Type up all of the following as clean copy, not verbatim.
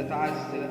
تتعذب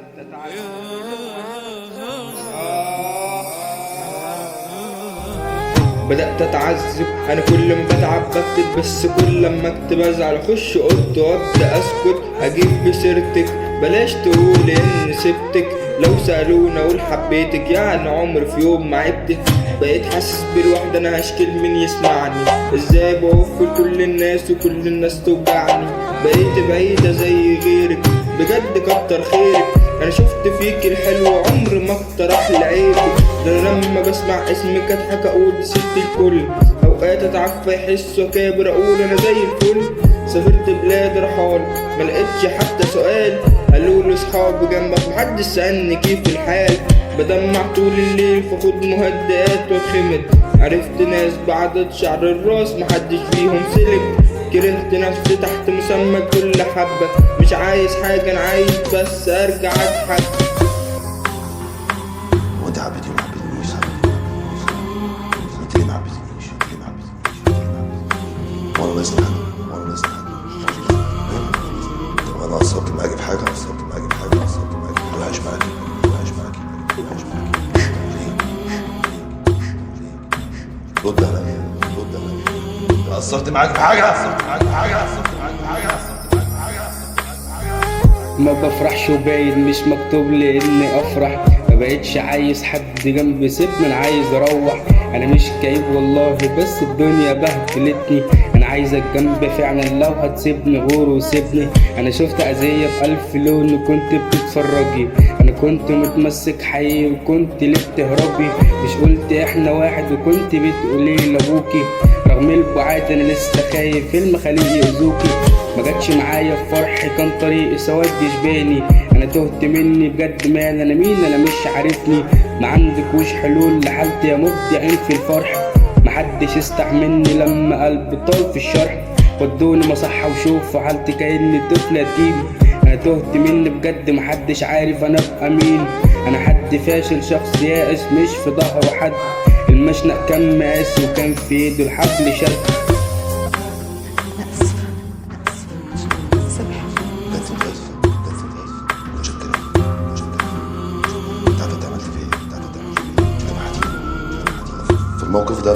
بدأت اتعذب. انا كل ما بتعب بكتب، بس كل لما اكتب ازعل اخش اوضتي وابدا اسكت. اجيب بسيرتك بلاش تقول اني سبتك، لو سألوني اقول حبيتك، يعني عمر في يوم ما عبتك. بقيت حاسس بالوحدة، انا هشكل مين يسمعني؟ ازاي بوفر كل الناس وكل الناس توجعني؟ بقيت بعيدة زي غيرك، بجد كتر خيرك. انا شفت فيك الحلو عمر ما اقترح لعيبك. ده انا لما بسمع اسمك اضحك اقول دي ست الكل. اوقات اتعفى يحس وكابر اقول انا زي الفل. سافرت بلاد رحال ملقتش حتى سؤال، قالولي اصحابي جنبك محدش سألني كيف الحال. بدمع طول الليل فاخد مهدئات واتخمد. عرفت ناس بعدد شعر الراس محدش فيهم سلم. كرهت نفسي تحت مسمى كل حبة، مش عايز حاجة انا عايز بس ارجع اضحك. وانت حبيتني ما حبيتنيش؟ انت ليه ما حبيتنيش؟ وانا ناقصني حاجة؟ طب انا قصرت معاكي في حاجة؟ انا عايش معاكي رد عليا. قصرت معاك في حاجة؟ ما بفرحش وباين مش مكتوب لي اني افرح. ما بقتش عايز حد جنبي سيبني، انا عايز اروح. انا مش كئيب والله بس الدنيا بهدلتني. انا عايزك جنبي فعلا لو هتسيبني غور وسيبني. انا شفت اذية بألف لون وكنت بتتفرجي. انا كنت متمسك حقيقي وكنت ليه بتهربي؟ مش قلت احنا واحد وكنت بتقولي لابوكي؟ رغم البعاد انا لسه خايف المخاليق يأذوكي. ما جاتش معايا في فرحي كان طريقي سواد يشبهني. انا تهت مني بجد مال انا مين؟ انا مش عارفني. ما عندكوش حلول لحالتي يا مبدعين في الفرح؟ محدش استحملني لما قلبي طال في الشرح. ودوني مصحة وشوفوا حالتي كأني طفل يتيم. انا تهت مني بجد محدش عارف انا ابقى مين. انا حد فاشل شخص يائس مش في ظهره حد. المشنق كان مقاسي وكان في ايده الحبل شد. في الموقف ده